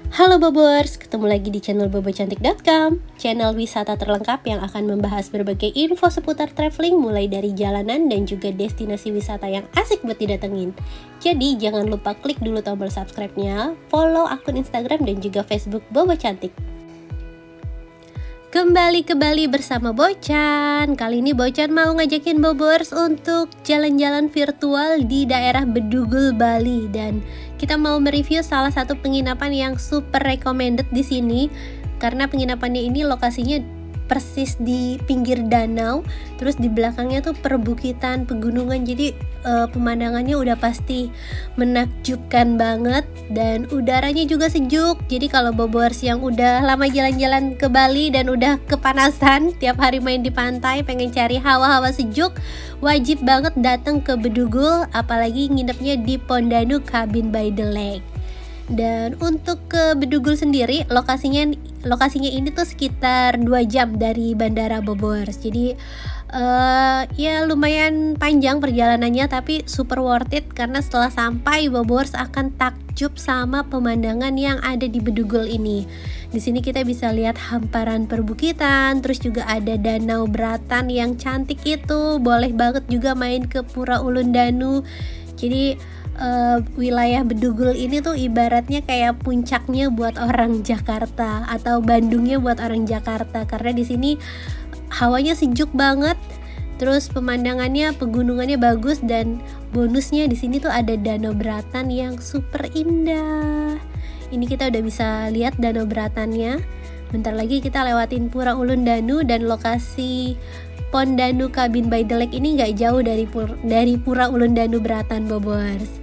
Halo Bobers, ketemu lagi di channel bobocantik.com, channel wisata terlengkap yang akan membahas berbagai info seputar traveling mulai dari jalanan dan juga destinasi wisata yang asik buat didatengin. Jadi jangan lupa klik dulu tombol subscribe-nya, follow akun Instagram dan juga Facebook Bobo Cantik. Kembali ke Bali bersama Bocan. Kali ini Bocan mau ngajakin Bobers untuk jalan-jalan virtual di daerah Bedugul, Bali, dan kita mau mereview salah satu penginapan yang super recommended di sini karena penginapannya ini lokasinya persis di pinggir danau, terus di belakangnya tuh perbukitan, pegunungan, jadi pemandangannya udah pasti menakjubkan banget dan udaranya juga sejuk. Jadi kalau Bobers yang udah lama jalan-jalan ke Bali dan udah kepanasan tiap hari main di pantai, pengen cari hawa-hawa sejuk, wajib banget datang ke Bedugul, apalagi nginepnya di Pondanu Cabin by the Lake. Dan untuk ke Bedugul sendiri, lokasinya ini tuh sekitar 2 jam dari Bandara Bobors. Jadi ya lumayan panjang perjalanannya, tapi super worth it karena setelah sampai Bobors akan takjub sama pemandangan yang ada di Bedugul ini. Di sini kita bisa lihat hamparan perbukitan, terus juga ada Danau Beratan yang cantik itu. Boleh banget juga main ke Pura Ulundanu. Jadi wilayah Bedugul ini tuh ibaratnya kayak puncaknya buat orang Jakarta atau Bandungnya buat orang Jakarta, karena di sini hawanya sejuk banget, terus pemandangannya, pegunungannya bagus, dan bonusnya di sini tuh ada Danau Beratan yang super indah. Ini kita udah bisa lihat Danau Beratannya. Bentar lagi kita lewatin Pura Ulundanu, dan lokasi Pondanu Cabin by the Lake ini nggak jauh dari Pura Ulundanu Beratan Bobors.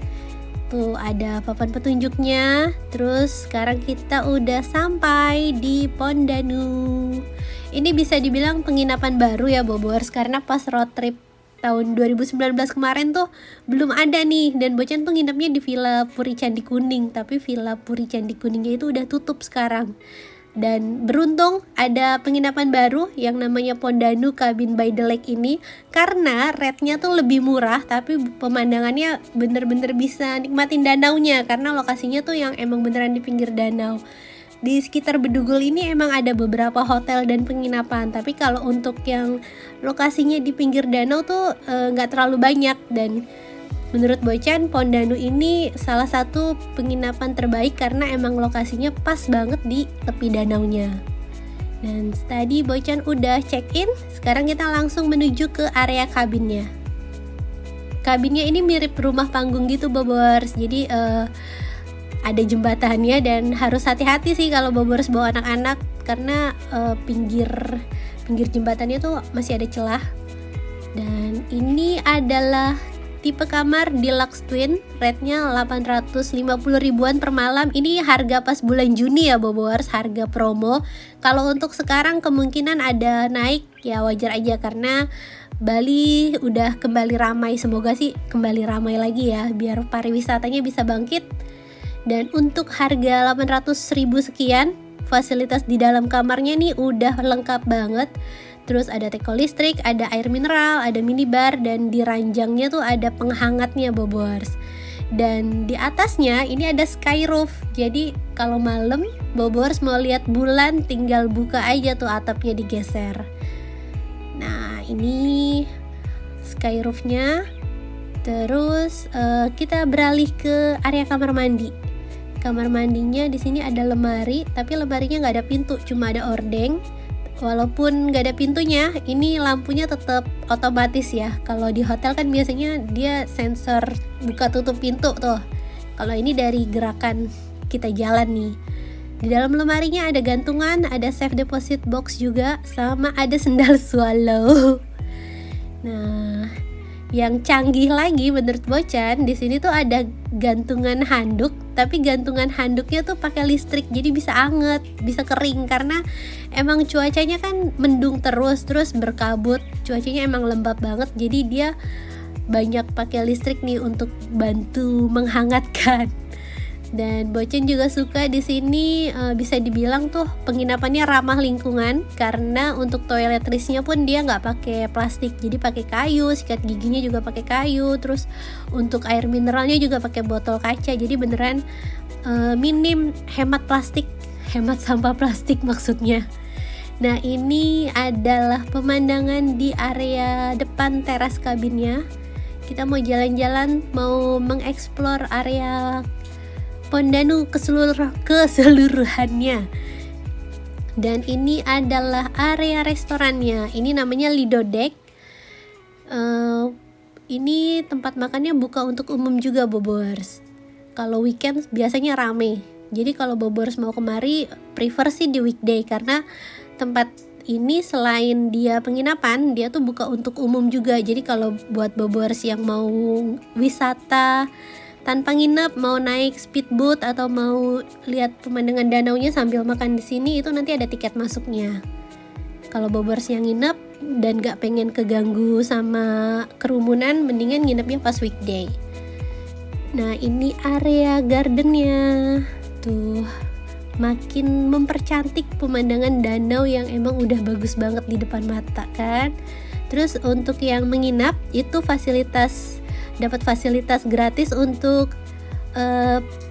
Tuh ada papan petunjuknya. Terus sekarang kita udah sampai di Pondanu. Ini bisa dibilang penginapan baru ya Bobors, karena pas road trip tahun 2019 kemarin tuh belum ada nih, dan Bocan tuh nginepnya di Villa Puri Candi Kuning, tapi Villa Puri Candi Kuningnya itu udah tutup sekarang. Dan beruntung ada penginapan baru yang namanya Pondanu Cabin by the Lake ini, karena rate-nya tuh lebih murah, tapi pemandangannya bener-bener bisa nikmatin danaunya, karena lokasinya tuh yang emang beneran di pinggir danau. Di sekitar Bedugul ini emang ada beberapa hotel dan penginapan, tapi kalau untuk yang lokasinya di pinggir danau tuh nggak terlalu banyak. Dan menurut Bocan, Pondanu ini salah satu penginapan terbaik karena emang lokasinya pas banget di tepi danaunya. Dan tadi Bocan udah check-in, sekarang kita langsung menuju ke area kabinnya. Kabinnya ini mirip rumah panggung gitu Bobors, jadi ada jembatannya, dan harus hati-hati sih kalau Bobors bawa anak-anak karena pinggir jembatannya tuh masih ada celah. Dan ini adalah tipe kamar deluxe twin, rate-nya 850 ribuan per malam. Ini harga pas bulan Juni ya Bobors, harga promo. Kalau untuk sekarang kemungkinan ada naik, ya wajar aja karena Bali udah kembali ramai. Semoga sih kembali ramai lagi ya, biar pariwisatanya bisa bangkit. Dan untuk harga 800 ribu sekian, fasilitas di dalam kamarnya nih udah lengkap banget. Terus ada teko listrik, ada air mineral, ada minibar, dan di ranjangnya tuh ada penghangatnya Bobors. Dan di atasnya ini ada sky roof. Jadi kalau malam Bobors mau lihat bulan, tinggal buka aja tuh atapnya digeser. Nah ini sky roofnya. Terus kita beralih ke area kamar mandi. Kamar mandinya di sini ada lemari, tapi lemarinya nggak ada pintu, cuma ada ordeng. Walaupun nggak ada pintunya, ini lampunya tetap otomatis ya. Kalau di hotel kan biasanya dia sensor buka tutup pintu tuh. Kalau ini dari gerakan kita jalan nih. Di dalam lemarinya ada gantungan, ada safe deposit box juga, sama ada sendal swallow. Nah, yang canggih lagi menurut Bocan, di sini tuh ada gantungan handuk, tapi gantungan handuknya tuh pakai listrik, jadi bisa anget, bisa kering, karena emang cuacanya kan mendung terus berkabut, cuacanya emang lembab banget, jadi dia banyak pakai listrik nih untuk bantu menghangatkan. Dan Bocan juga suka di sini, bisa dibilang tuh penginapannya ramah lingkungan karena untuk toiletrisnya pun dia nggak pakai plastik, jadi pakai kayu, sikat giginya juga pakai kayu, terus untuk air mineralnya juga pakai botol kaca, jadi beneran minim hemat plastik, hemat sampah plastik maksudnya. Nah, ini adalah pemandangan di area depan teras kabinnya. Kita mau jalan-jalan, mau mengeksplor area Pondanu keseluruhannya. Dan ini adalah area restorannya. Ini namanya Lido Deck. Ini tempat makannya buka untuk umum juga, Bobors. Kalau weekend biasanya rame. Jadi kalau Bobors mau kemari, prefer sih di weekday karena tempat ini selain dia penginapan, dia tuh buka untuk umum juga. Jadi kalau buat Bobors yang mau wisata tanpa nginep, mau naik speedboat atau mau lihat pemandangan danaunya sambil makan di sini, itu nanti ada tiket masuknya. Kalau Bobors yang nginep dan gak pengen keganggu sama kerumunan, mendingan nginepnya pas weekday. Nah, ini area gardennya. Tuh, makin mempercantik pemandangan danau yang emang udah bagus banget di depan mata kan. Terus untuk yang menginap itu dapat fasilitas gratis untuk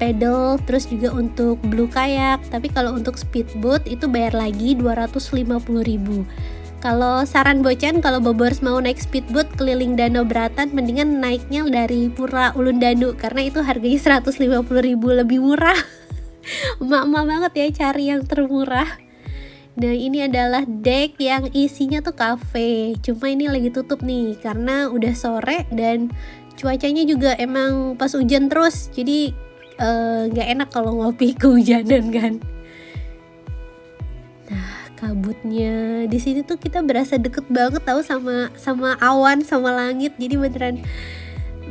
pedal, terus juga untuk blue kayak. Tapi kalau untuk speedboat itu bayar lagi 250.000. Kalau saran Bocan, kalau Bobors mau naik speedboat keliling Danau Beratan, mendingan naiknya dari Pura Ulundanu karena itu harganya 150.000, lebih murah. Emak-emak banget ya cari yang termurah. Nah, ini adalah deck yang isinya tuh cafe. Cuma ini lagi tutup nih karena udah sore dan cuacanya juga emang pas hujan terus. Jadi gak enak kalau ngopi kehujanan kan. Nah, kabutnya di sini tuh kita berasa deket banget tahu sama awan, sama langit. Jadi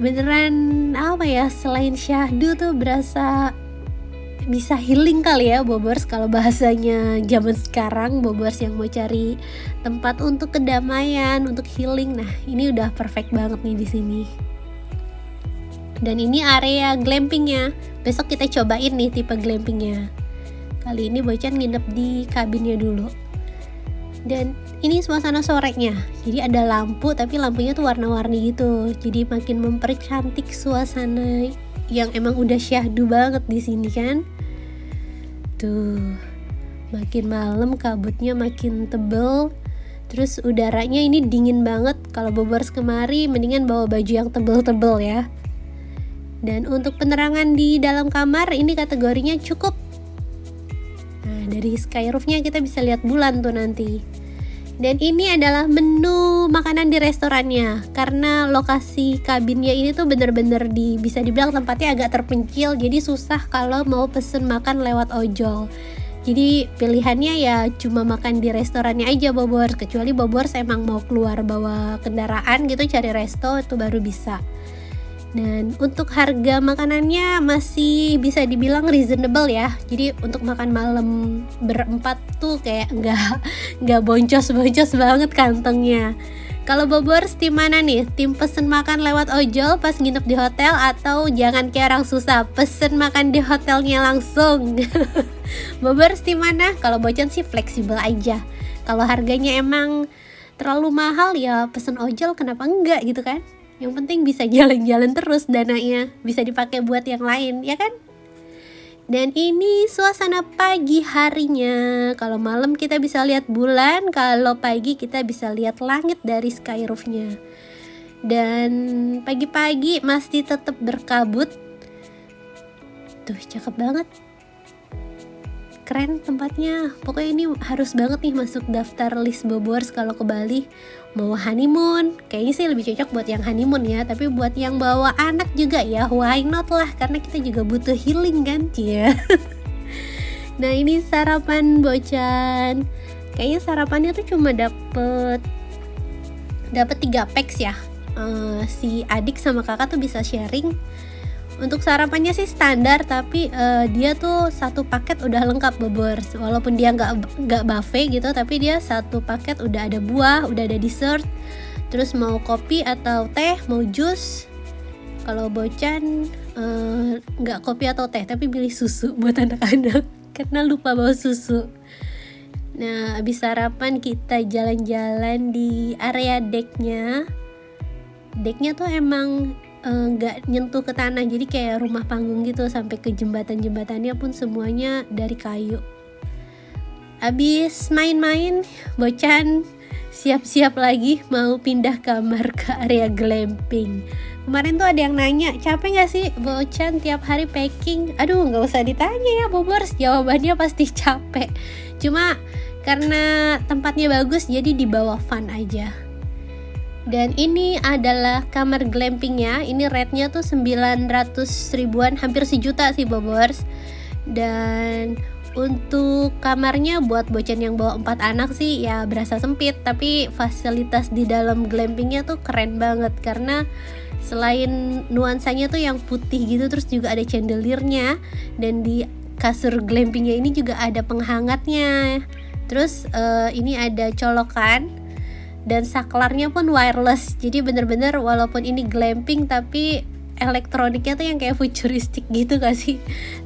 beneran apa ya, selain syahdu tuh berasa bisa healing kali ya Bobors kalau bahasanya zaman sekarang. Bobors yang mau cari tempat untuk kedamaian, untuk healing, nah ini udah perfect banget nih di sini. Dan ini area glampingnya. Besok kita cobain nih tipe glampingnya. Kali ini Bocan nginep di kabinnya dulu. Dan ini suasana sorenya. Jadi ada lampu, tapi lampunya tuh warna-warni gitu. Jadi makin mempercantik suasana yang emang udah syahdu banget di sini kan. Tuh, makin malam kabutnya makin tebel. Terus udaranya ini dingin banget. Kalau Bobors kemari mendingan bawa baju yang tebel-tebel ya. Dan untuk penerangan di dalam kamar ini kategorinya cukup. Nah, dari sky roof-nya kita bisa lihat bulan tuh nanti. Dan ini adalah menu makanan di restorannya. Karena lokasi kabinnya ini tuh bener-bener bisa dibilang tempatnya agak terpencil. Jadi susah kalau mau pesen makan lewat ojol. Jadi pilihannya ya cuma makan di restorannya aja Bobors. Kecuali Bobors emang mau keluar bawa kendaraan gitu cari resto, itu baru bisa. Dan untuk harga makanannya masih bisa dibilang reasonable ya. Jadi untuk makan malam berempat tuh kayak nggak boncos-boncos banget kantongnya. Kalau Bobors tim mana nih? Tim pesen makan lewat ojol pas nginep di hotel, atau jangan kayak orang susah pesen makan di hotelnya langsung? Bobors tim mana? Kalau Bocan sih fleksibel aja. Kalau harganya emang terlalu mahal ya pesen ojol, kenapa enggak gitu kan? Yang penting bisa jalan-jalan terus, dananya bisa dipakai buat yang lain, ya kan? Dan ini suasana pagi harinya. Kalau malam kita bisa lihat bulan, kalau pagi kita bisa lihat langit dari sky roof-nya. Dan pagi-pagi masih tetap berkabut. Tuh, cakep banget. Keren tempatnya. Pokoknya ini harus banget nih masuk daftar list Bobors kalau ke Bali. Mau honeymoon, kayaknya sih lebih cocok buat yang honeymoon ya. Tapi buat yang bawa anak juga ya, why not lah, karena kita juga butuh healing kan, cia. Nah, ini sarapan Bocan. Kayaknya sarapannya tuh cuma dapet 3 packs ya. Si adik sama kakak tuh bisa sharing. Untuk sarapannya sih standar, tapi dia tuh satu paket udah lengkap Bobors. Walaupun dia nggak buffet gitu, tapi dia satu paket udah ada buah, udah ada dessert. Terus mau kopi atau teh, mau jus. Kalau Bocan nggak kopi atau teh, tapi milih susu buat anak-anak karena lupa bawa susu. Nah, abis sarapan kita jalan-jalan di area decknya. Decknya tuh emang nggak nyentuh ke tanah, jadi kayak rumah panggung gitu, sampai ke jembatan-jembatannya pun semuanya dari kayu. Abis main-main, Bocan siap-siap lagi mau pindah kamar ke area glamping. Kemarin tuh ada yang nanya, capek gak sih Bocan tiap hari packing? Aduh, gak usah ditanya ya Bobors, jawabannya pasti capek. Cuma karena tempatnya bagus, jadi dibawa fun aja. Dan ini adalah kamar glampingnya. Ini rate-nya tuh 900 ribuan, hampir sejuta sih Bobors. Dan untuk kamarnya buat Bocan yang bawa 4 anak sih ya berasa sempit, tapi fasilitas di dalam glampingnya tuh keren banget. Karena selain nuansanya tuh yang putih gitu, terus juga ada chandeliernya, dan di kasur glampingnya ini juga ada penghangatnya. Terus ini ada colokan, dan saklarnya pun wireless. Jadi bener-bener walaupun ini glamping tapi elektroniknya tuh yang kayak futuristik gitu gak sih?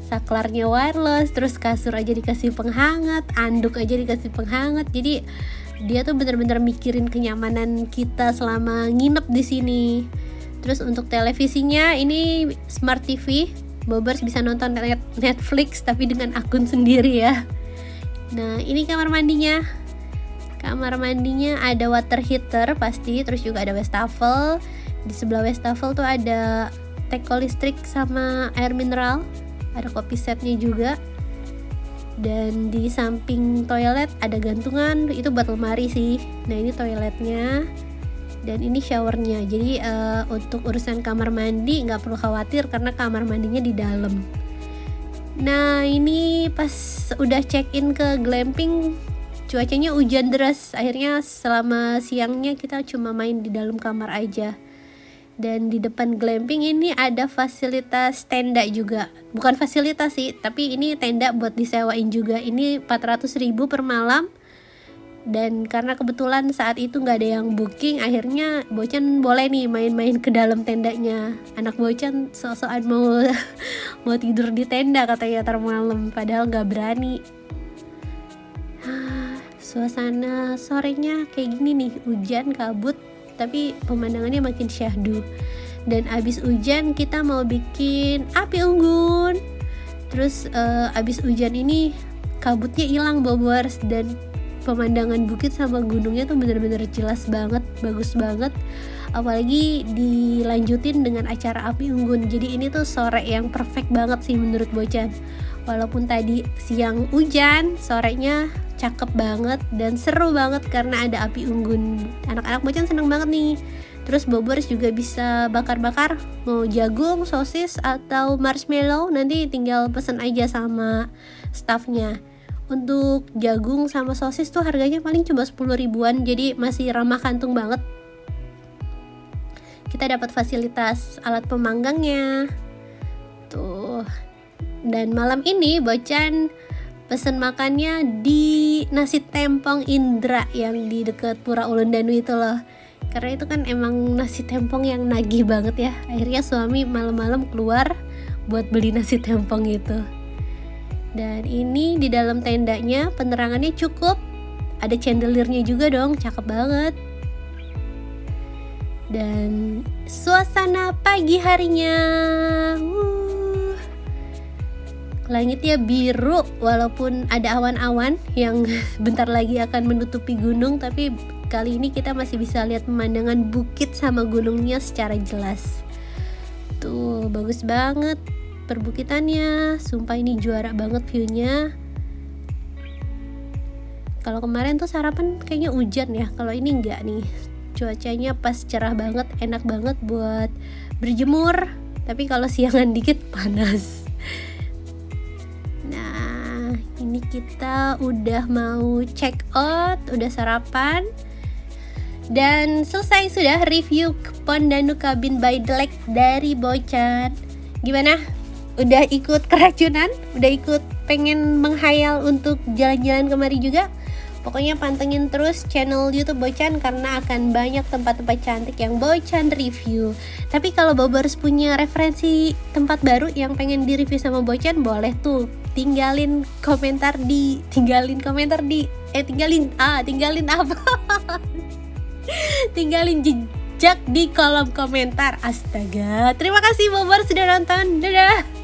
Saklarnya wireless, terus kasur aja dikasih penghangat, anduk aja dikasih penghangat. Jadi dia tuh bener-bener mikirin kenyamanan kita selama nginep di sini. Terus untuk televisinya ini Smart TV. Bobers bisa nonton Netflix tapi dengan akun sendiri ya. Nah, ini kamar mandinya. Kamar mandinya ada water heater pasti, terus juga ada wastafel. Di sebelah wastafel tuh ada teko listrik sama air mineral. Ada kopi setnya juga. Dan di samping toilet ada gantungan, itu buat lemari sih. Nah, ini toiletnya. Dan ini showernya. Jadi untuk urusan kamar mandi nggak perlu khawatir karena kamar mandinya di dalam. Nah, ini pas udah check in ke glamping, cuacanya hujan deras. Akhirnya selama siangnya kita cuma main di dalam kamar aja. Dan di depan glamping ini ada fasilitas tenda juga. Bukan fasilitas sih, tapi ini tenda buat disewain juga. Ini 400 ribu per malam. Dan karena kebetulan saat itu gak ada yang booking, akhirnya Bocan boleh nih main-main ke dalam tendanya. Anak Bocan sok-sokan mau tidur di tenda katanya ntar malam, padahal gak berani. Suasana sorenya kayak gini nih, hujan, kabut, tapi pemandangannya makin syahdu. Dan abis hujan kita mau bikin api unggun. Terus abis hujan ini kabutnya hilang Bobors, dan pemandangan bukit sama gunungnya tuh bener-bener jelas banget, bagus banget. Apalagi dilanjutin dengan acara api unggun. Jadi ini tuh sore yang perfect banget sih menurut Bocan. Walaupun tadi siang hujan, sorenya cakep banget dan seru banget karena ada api unggun. Anak-anak Bocan seneng banget nih. Terus Bobors juga bisa bakar-bakar, mau jagung, sosis, atau marshmallow, nanti tinggal pesen aja sama staffnya. Untuk jagung sama sosis tuh harganya paling cuma 10 ribuan, jadi masih ramah kantong banget. Kita dapat fasilitas alat pemanggangnya tuh. Dan malam ini Bocan pesen makannya di nasi tempong Indra yang di dekat Pura Ulundanu itu loh. Karena itu kan emang nasi tempong yang nagih banget ya. Akhirnya suami malam-malam keluar buat beli nasi tempong itu. Dan ini di dalam tendanya penerangannya cukup, ada chandeliernya juga dong, cakep banget. Dan suasana pagi harinya, langitnya biru walaupun ada awan-awan yang bentar lagi akan menutupi gunung, tapi kali ini kita masih bisa lihat pemandangan bukit sama gunungnya secara jelas. Tuh, bagus banget perbukitannya, sumpah ini juara banget viewnya. Kalau kemarin tuh sarapan kayaknya hujan ya, kalau ini enggak nih, cuacanya pas cerah banget, enak banget buat berjemur. Tapi kalau siangan dikit panas. Nah, ini kita udah mau check out, udah sarapan, dan selesai sudah review Pondanu Cabin by The Lake dari Bocan. Gimana? Udah ikut keracunan? Udah ikut pengen menghayal untuk jalan-jalan kemari juga? Pokoknya pantengin terus channel YouTube Bocan karena akan banyak tempat-tempat cantik yang Bocan review. Tapi kalau Bobers punya referensi tempat baru yang pengen di-review sama Bocan, boleh tuh tinggalin komentar di tinggalin jejak di kolom komentar. Astaga. Terima kasih Bobers sudah nonton. Dadah.